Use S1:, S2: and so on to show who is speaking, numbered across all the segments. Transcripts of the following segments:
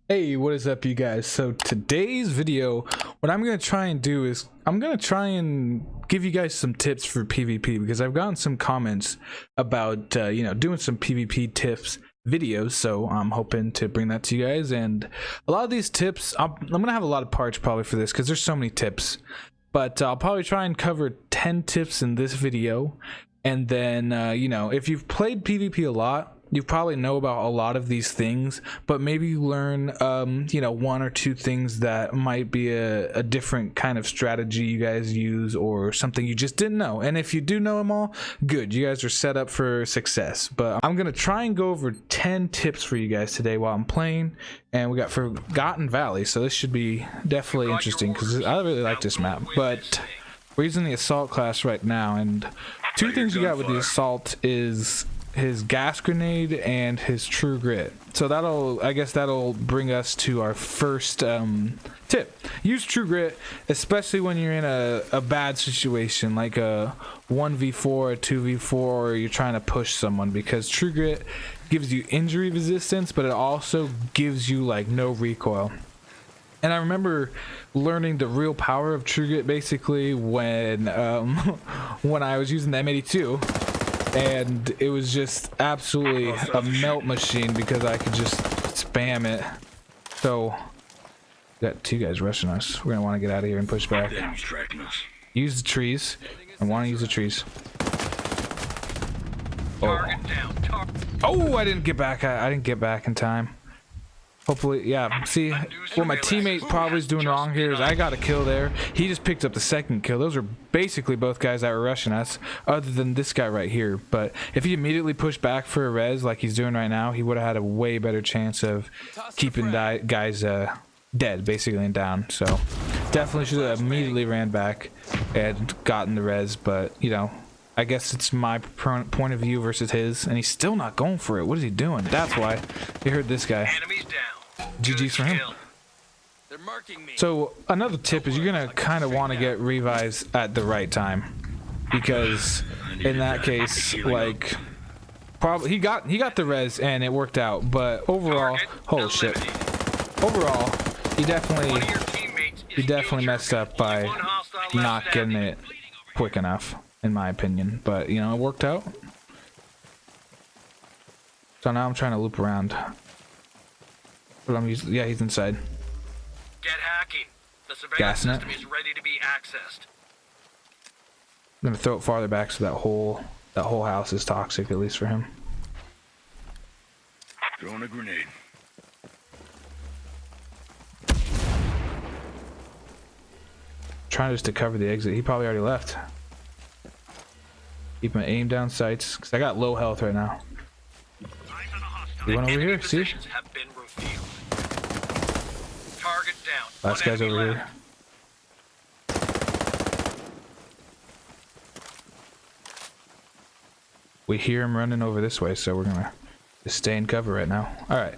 S1: Hey, what is up, you guys? So today's video, what I'm gonna try and do is I'm gonna try and give you guys some tips for PvP, because I've gotten some comments about doing some PvP tips videos, so I'm hoping to bring that to you guys. And a lot of these tips, I'm gonna have a lot of parts probably for this because there's so many tips, but I'll probably try and cover 10 tips in this video. And then if you've played PvP a lot, you probably know about a lot of these things, but maybe you learn one or two things that might be a different kind of strategy you guys use, or something you just didn't know. And if you do know them all, good, you guys are set up for success. But I'm gonna try and go over 10 tips for you guys today while I'm playing, and we got Forgotten Valley, so this should be definitely interesting because I really like this map. But we're using the assault class right now, and two things you got with the assault is his gas grenade and his true grit. So I guess that'll bring us to our first tip. Use true grit, especially when you're in a bad situation, like a 1v4, a 2v4, or you're trying to push someone, because true grit gives you injury resistance, but it also gives you like no recoil. And I remember learning the real power of true grit basically when I was using the M82. And it was just absolutely a melt machine because I could just spam it. So, we got two guys rushing us. We're gonna want to get out of here and push back. Use the trees. I want to use the trees. Oh, I didn't get back. I didn't get back in time. Hopefully, yeah. See, what my teammate probably is doing wrong here is I got a kill there. He just picked up the second kill. Those are basically both guys that were rushing us, other than this guy right here. But if he immediately pushed back for a res like he's doing right now, he would have had a way better chance of keeping guys dead, basically, and down. So definitely should have immediately ran back and gotten the res. But, I guess it's my point of view versus his, and he's still not going for it. What is he doing? That's why he heard this guy. GG's for him. So another tip is you're gonna kind of want to get revives at the right time, because in that case, like, probably he got the res and it worked out. But overall, holy shit! Overall, he definitely messed up by not getting it quick enough, in my opinion. But it worked out. So now I'm trying to loop around. But yeah, he's inside.
S2: Get hacking. The surveillance system is ready to be accessed.
S1: I'm gonna throw it farther back so that whole house is toxic, at least for him.
S3: Throwing a grenade.
S1: Trying just to cover the exit. He probably already left. Keep my aim down sights, because I got low health right now. He went over here, see? Last guy's over here. We hear him running over this way, so we're gonna just stay in cover right now. Alright.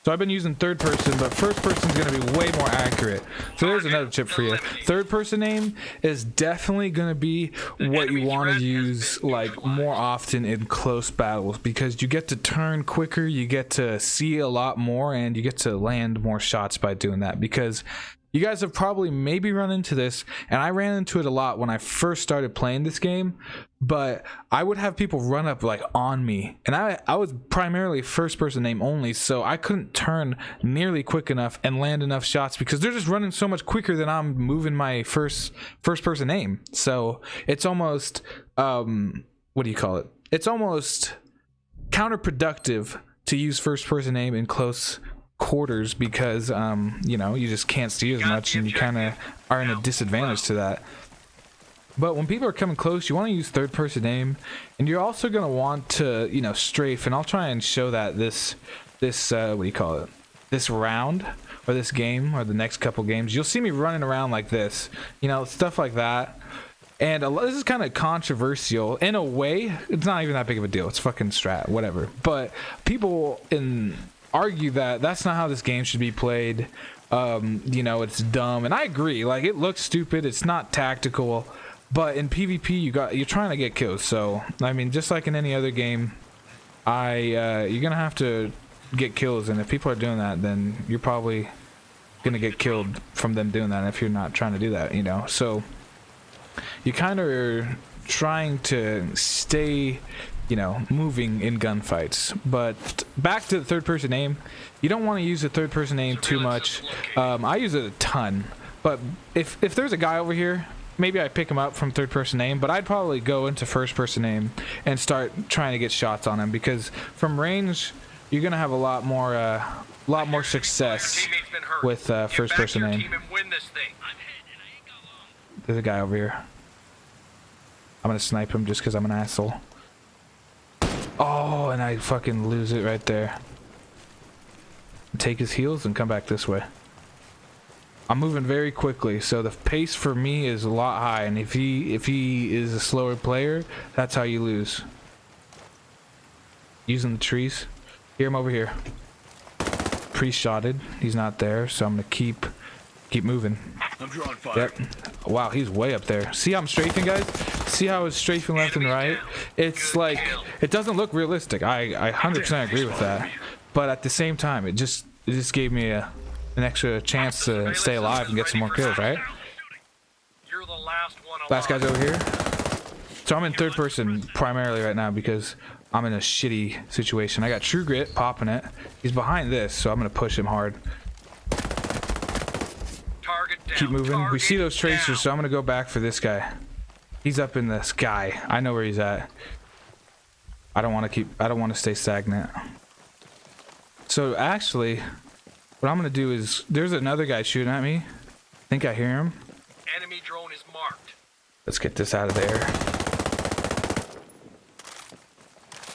S1: So I've been using third person, but first person is going to be way more accurate. So there's another tip for you. Third person aim is definitely going to be what you want to use like more often in close battles, because you get to turn quicker, you get to see a lot more, and you get to land more shots by doing that. Because you guys have probably maybe run into this, and I ran into it a lot when I first started playing this game, but I would have people run up like on me, and I was primarily first person aim only, so I couldn't turn nearly quick enough and land enough shots because they're just running so much quicker than I'm moving my first person aim. So it's almost what do you call it? It's almost counterproductive to use first person aim in close quarters, because you just can't see as much, and you kind of are in a disadvantage to that. But when people are coming close, you want to use third person aim, and you're also going to want to strafe. And I'll try and show that this what do you call it, this round, or this game, or the next couple games, you'll see me running around like this, stuff like that. And this is kind of controversial in a way. It's not even that big of a deal. It's fucking strat, whatever. But people argue that that's not how this game should be played. It's dumb, and I agree. Like, it looks stupid, it's not tactical, but in PvP you're trying to get kills. So I mean, just like in any other game, you're gonna have to get kills, and if people are doing that, then you're probably gonna get killed from them doing that if you're not trying to do that, you know. So you kind of are trying to stay, you know, moving in gunfights. But back to the third person aim, you don't want to use the third person aim too much. I use it a ton, but if there's a guy over here, maybe I pick him up from third person aim, but I'd probably go into first person aim and start trying to get shots on him, because from range you're gonna have a lot more success with first person aim. There's a guy over here. I'm gonna snipe him just because I'm an asshole. Oh, and I fucking lose it right there. Take his heals and come back this way. I'm moving very quickly, so the pace for me is a lot high, and if he is a slower player, that's how you lose. Using the trees. Hear him over here. Pre-shotted. He's not there, so I'm gonna keep moving.
S3: I'm drawing fire.
S1: Yep. Wow, he's way up there. See how I'm strafing, guys? See how it's strafing left and right? It's like, it doesn't look realistic. I 100% agree with that. But at the same time, it just gave me an extra chance to stay alive and get some more kills, right?
S2: You're the last one alive.
S1: Last guy's over here. So I'm in third person primarily right now because I'm in a shitty situation. I got True Grit popping it. He's behind this, so I'm gonna push him hard. Keep moving. We see those tracers, so I'm gonna go back for this guy. He's up in the sky. I know where he's at. I don't want to stay stagnant. So actually, what I'm gonna do is, there's another guy shooting at me. I think I hear him.
S2: Enemy drone is marked.
S1: Let's get this out of there.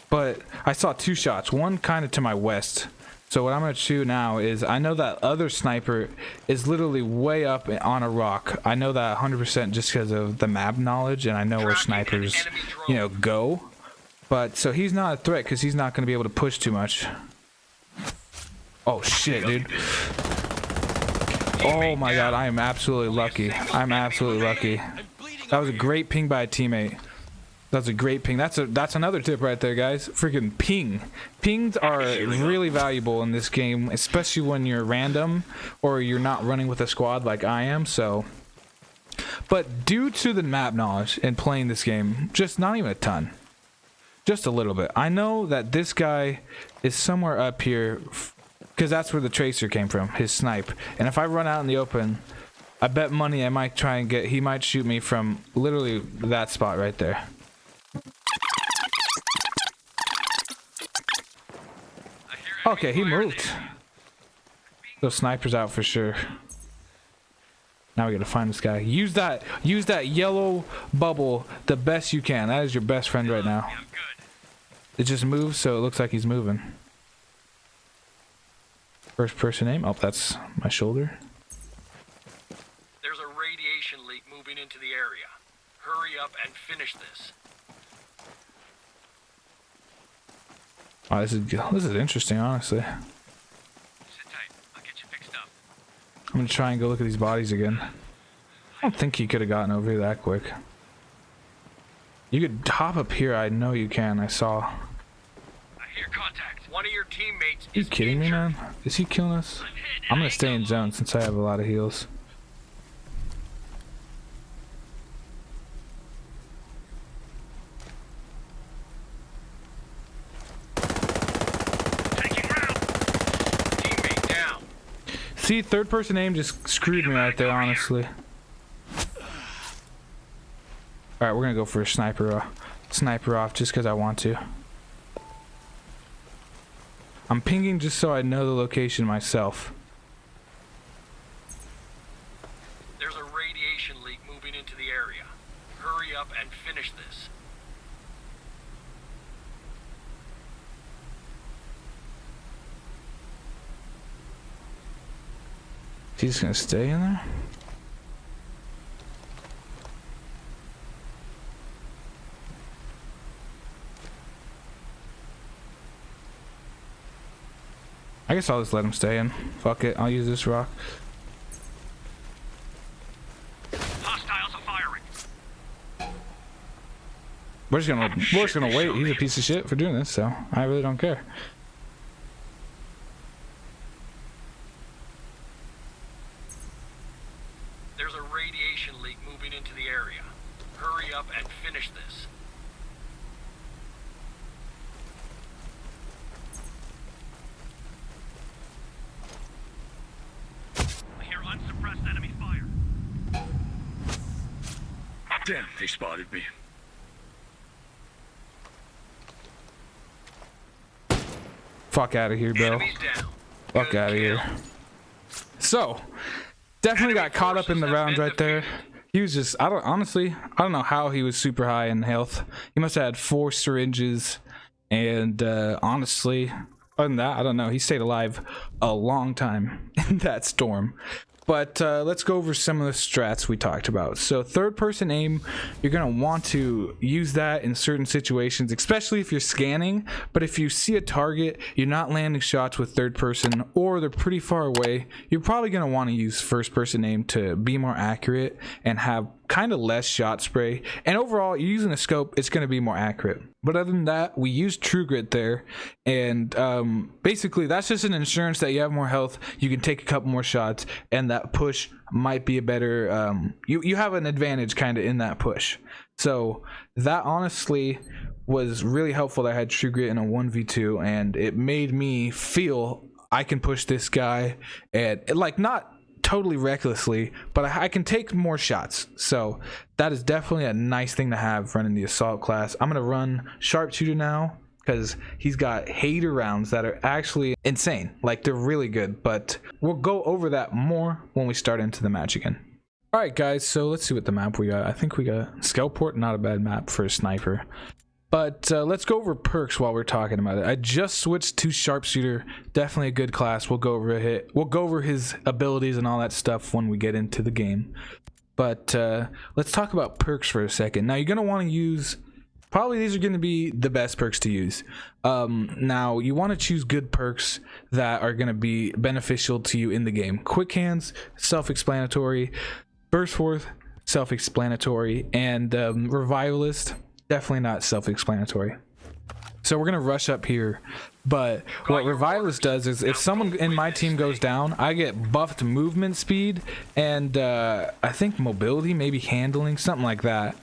S1: But I saw two shots, one kind of to my west. So what I'm going to shoot now is, I know that other sniper is literally way up on a rock. I know that 100% just because of the map knowledge, and I know where snipers, you know, go. But so he's not a threat because he's not going to be able to push too much. Oh shit, dude. Oh my god, I am absolutely lucky. I'm absolutely lucky. That was a great ping by a teammate. That's a great ping. That's another tip right there, guys. Freaking ping. Pings are really valuable in this game, especially when you're random or you're not running with a squad like I am. So, but due to the map knowledge and playing this game, just not even a ton, just a little bit, I know that this guy is somewhere up here because that's where the tracer came from, his snipe. And if I run out in the open, I bet money I might try and he might shoot me from literally that spot right there. Okay, he moved. Those snipers out for sure. Now we gotta find this guy. Use that yellow bubble the best you can. That is your best friend right now. It just moves, so it looks like he's moving. First person aim. Oh, that's my shoulder.
S2: There's a radiation leak moving into the area. Hurry up and finish this.
S1: Oh, this is interesting, honestly.
S2: Sit tight. I'll get you fixed up.
S1: I'm gonna try and go look at these bodies again. I don't think he could have gotten over here that quick. You could hop up here. I know you can. I saw.
S2: I hear contact. One of your teammates
S1: Are you kidding me, man? Is he killing us? I'm gonna stay in zone since I have a lot of heals. See, third person aim just screwed me right there, honestly. Alright, we're gonna go for a sniper off just because I want to. I'm pinging just so I know the location myself.
S2: There's a radiation leak moving into the area. Hurry up and finish this.
S1: He's gonna stay in there? I guess I'll just let him stay in. Fuck it, I'll use this rock.
S2: Hostiles are firing.
S1: We're just gonna wait. He's a piece of shit for doing this, so I really don't care.
S2: the area. Hurry up and finish this. I hear unsuppressed enemy fire.
S3: Damn, they spotted me.
S1: Fuck out of here, bro.
S2: Enemies down.
S1: Fuck
S2: Good
S1: out of
S2: kill.
S1: here. So, definitely got caught up in the rounds right there. He was just, I don't know how he was super high in health. He must have had 4 syringes, and honestly, other than that, I don't know. He stayed alive a long time in that storm. But let's go over some of the strats we talked about. So third person aim, you're going to want to use that in certain situations, especially if you're scanning. But if you see a target, you're not landing shots with third person, or they're pretty far away, you're probably going to want to use first person aim to be more accurate and have kind of less shot spray. And overall, you're using a scope, it's going to be more accurate. But other than that, we used True Grit there, and basically that's just an insurance that you have more health, you can take a couple more shots, and that push might be a better, you have an advantage kind of in that push. So that honestly was really helpful that I had True Grit in a 1v2, and it made me feel I can push this guy, and like not totally recklessly, but I can take more shots. So that is definitely a nice thing to have running the assault class. I'm gonna run Sharpshooter now because he's got hater rounds that are actually insane. Like, they're really good, but we'll go over that more when we start into the match again. All right, guys, so let's see what the map we got. I think we got Scoutport, not a bad map for a sniper. But let's go over perks while we're talking about it. I just switched to Sharpshooter. Definitely a good class. We'll go over his abilities and all that stuff when we get into the game. But let's talk about perks for a second. Now you're gonna want to use, probably these are going to be the best perks to use. Now you want to choose good perks that are going to be beneficial to you in the game. Quick hands, self-explanatory. Burst forth, self-explanatory. And revivalist, definitely not self-explanatory. So we're gonna rush up here, but what revivalist does is if someone in my team goes down, I get buffed movement speed and I think mobility, maybe handling, something like that.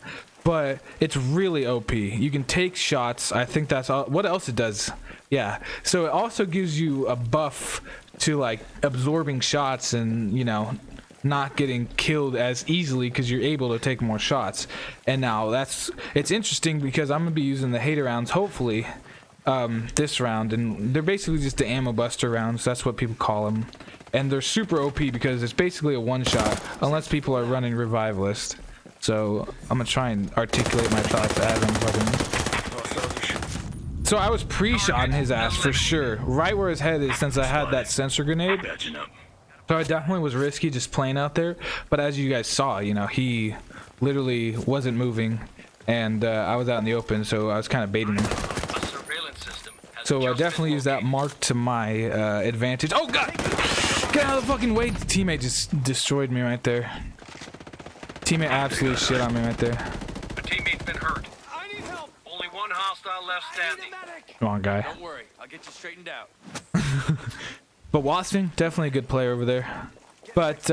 S1: But it's really OP. You can take shots. I think that's all. What else it does? Yeah, so it also gives you a buff to like absorbing shots and, you know, not getting killed as easily because you're able to take more shots. And now it's interesting because I'm gonna be using the hater rounds hopefully this round, and they're basically just the ammo buster rounds. That's what people call them, and they're super OP because it's basically a one shot unless people are running revivalist. So I'm gonna try and articulate my thoughts as I'm fucking. So I was pre-shotting his ass for sure, right where his head is, since I had that sensor grenade. So I definitely was risky just playing out there, but as you guys saw, you know, he literally wasn't moving, and I was out in the open, so I was kind of baiting him. So I definitely used that mark to my advantage. Oh god! Get out of the fucking way! The teammate just destroyed me right there. Teammate absolutely shit on me right there.
S2: A teammate's been hurt. I need help. Only one hostile left standing.
S1: Come on, guy.
S3: Don't worry, I'll get you straightened out.
S1: But Wasting, definitely a good player over there. But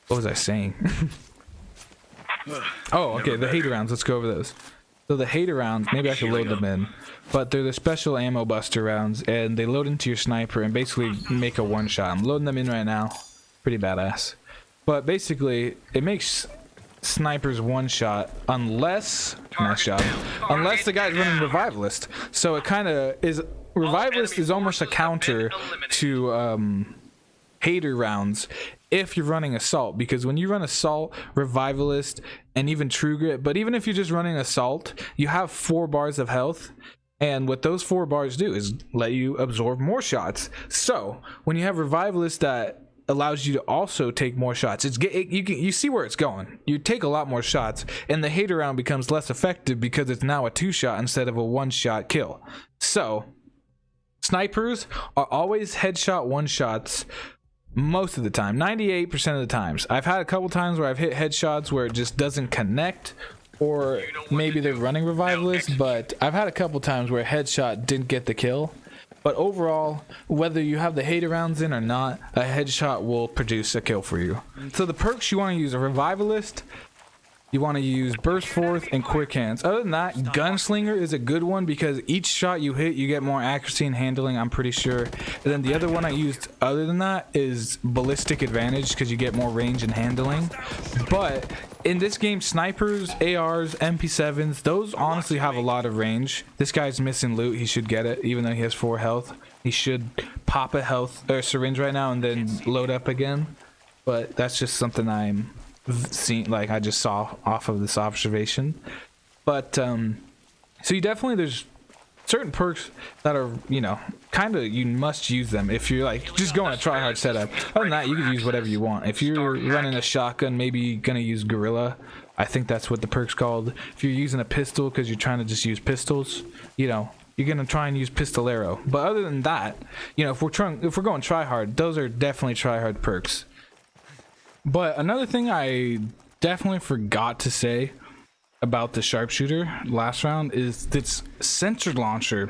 S1: what was I saying? Oh, okay, the hater rounds. Let's go over those. So the hater rounds, maybe I could load them in, but they're the special ammo buster rounds, and they load into your sniper and basically make a one shot. I'm loading them in right now. Pretty badass. But basically, it makes snipers one shot unless unless the guy's running revivalist. So it kind of is. Revivalist is almost a counter to hater rounds if you're running assault, because when you run assault, revivalist, and even True Grit, but even if you're just running assault, you have 4 bars of health, and what those 4 bars do is let you absorb more shots. So when you have revivalist that allows you to also take more shots, you see where it's going. You take a lot more shots, and the hater round becomes less effective because it's now a 2-shot instead of a 1-shot kill. So snipers are always headshot one-shots most of the time, 98% of the times. I've had a couple times where I've hit headshots where it just doesn't connect, or maybe they're running revivalist, but I've had a couple times where a headshot didn't get the kill. But overall, whether you have the hater rounds in or not, a headshot will produce a kill for you. So the perks you want to use: a revivalist, You want to use burst force and quick hands. Other than that, gunslinger is a good one because each shot you hit, you get more accuracy and handling, I'm pretty sure. And then the other one I used other than that is ballistic advantage because you get more range and handling. But in this game, snipers, ARs, MP7s, those honestly have a lot of range. This guy's missing loot. He should get it even though he has 4 health. He should pop a health or syringe right now and then load up again. But that's just something I'm seen, like I just saw off of this observation. But so you definitely, there's certain perks that are, you know, kind of, you must use them if you're like just going a try hard setup. Other than that, you can use whatever you want. If you're running a shotgun, maybe gonna use gorilla. I think that's what the perk's called. If you're using a pistol because you're trying to just use pistols, you know, you're gonna try and use pistolero. But other than that, you know, if we're going try hard, those are definitely try hard perks. But another thing I definitely forgot to say about the sharpshooter last round is this sensor launcher.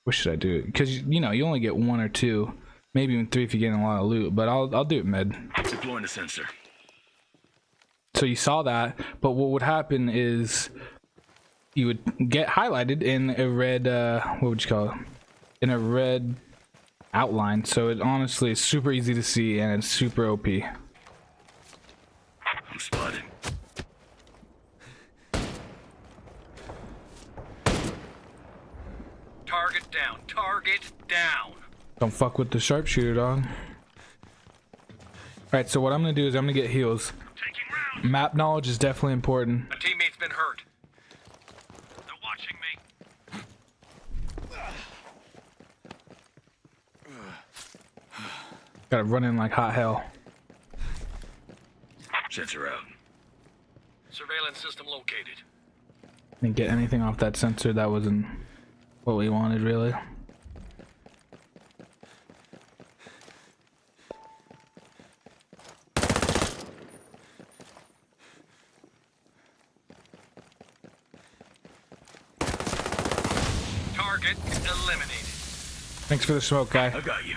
S1: What should I do? Because you know, you only get 1 or 2, maybe even 3 if you're getting a lot of loot. But I'll do it mid.
S3: Deploying the sensor.
S1: So you saw that, but what would happen is you would get highlighted in a red. What would you call it? In a red outline. So it honestly is super easy to see and it's super OP.
S3: I'm spotted.
S2: Target down. Target down.
S1: Don't fuck with the sharpshooter, dog. Alright, so what I'm gonna do is I'm gonna get heals.
S2: Taking round.
S1: Map knowledge is definitely important.
S2: A teammate's been hurt. They're watching me.
S1: Gotta run in like hot hell.
S3: Sensor out.
S2: Surveillance system located.
S1: Didn't get anything off that sensor. That wasn't what we wanted, really.
S2: Target eliminated.
S1: Thanks for the smoke, guy.
S3: I got you.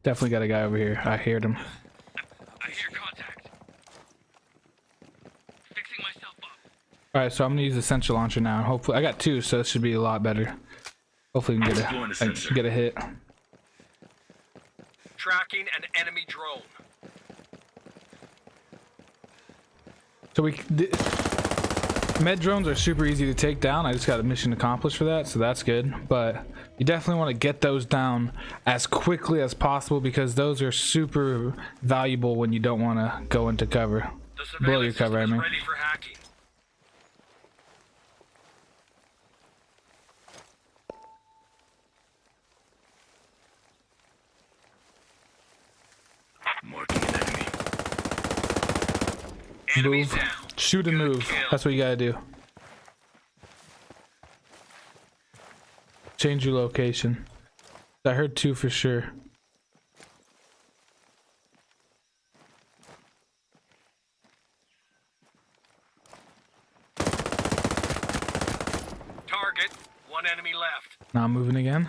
S1: Definitely got a guy over here. I heard him.
S2: I hear contact. Fixing myself up.
S1: Alright, so I'm gonna use the sensor launcher now. Hopefully, I got 2, so this should be a lot better. Hopefully, we can get a hit.
S2: Tracking an enemy drone.
S1: So med drones are super easy to take down. I just got a mission accomplished for that, so that's good. But you definitely want to get those down as quickly as possible because those are super valuable when you don't want to go into cover. Blow your cover, I mean.
S2: Ready for hacking.
S3: Marking an enemy.
S2: Enemies
S1: Move.
S2: down.
S1: Shoot and move. That's what you gotta do. Change your location. I heard 2 for sure.
S2: Target. 1 enemy left.
S1: Now I'm moving again.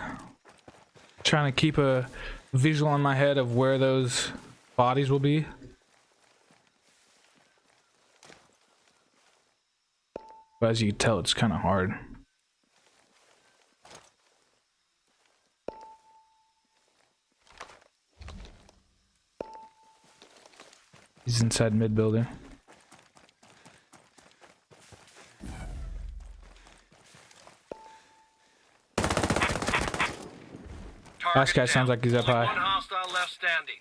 S1: Trying to keep a visual in my head of where those bodies will be. But as you can tell, it's kind of hard. He's inside mid building. Last guy sounds like he's up
S2: Only
S1: high.
S2: 1 hostile left standing.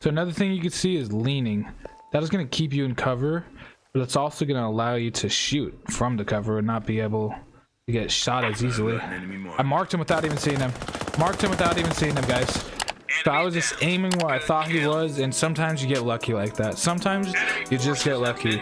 S1: So another thing you can see is leaning. That is going to keep you in cover, but it's also going to allow you to shoot from the cover and not be able to get shot as easily. I marked him without even seeing him. Marked him without even seeing him, guys. So I was just aiming where I thought he was, and sometimes you get lucky like that. Sometimes you just get lucky.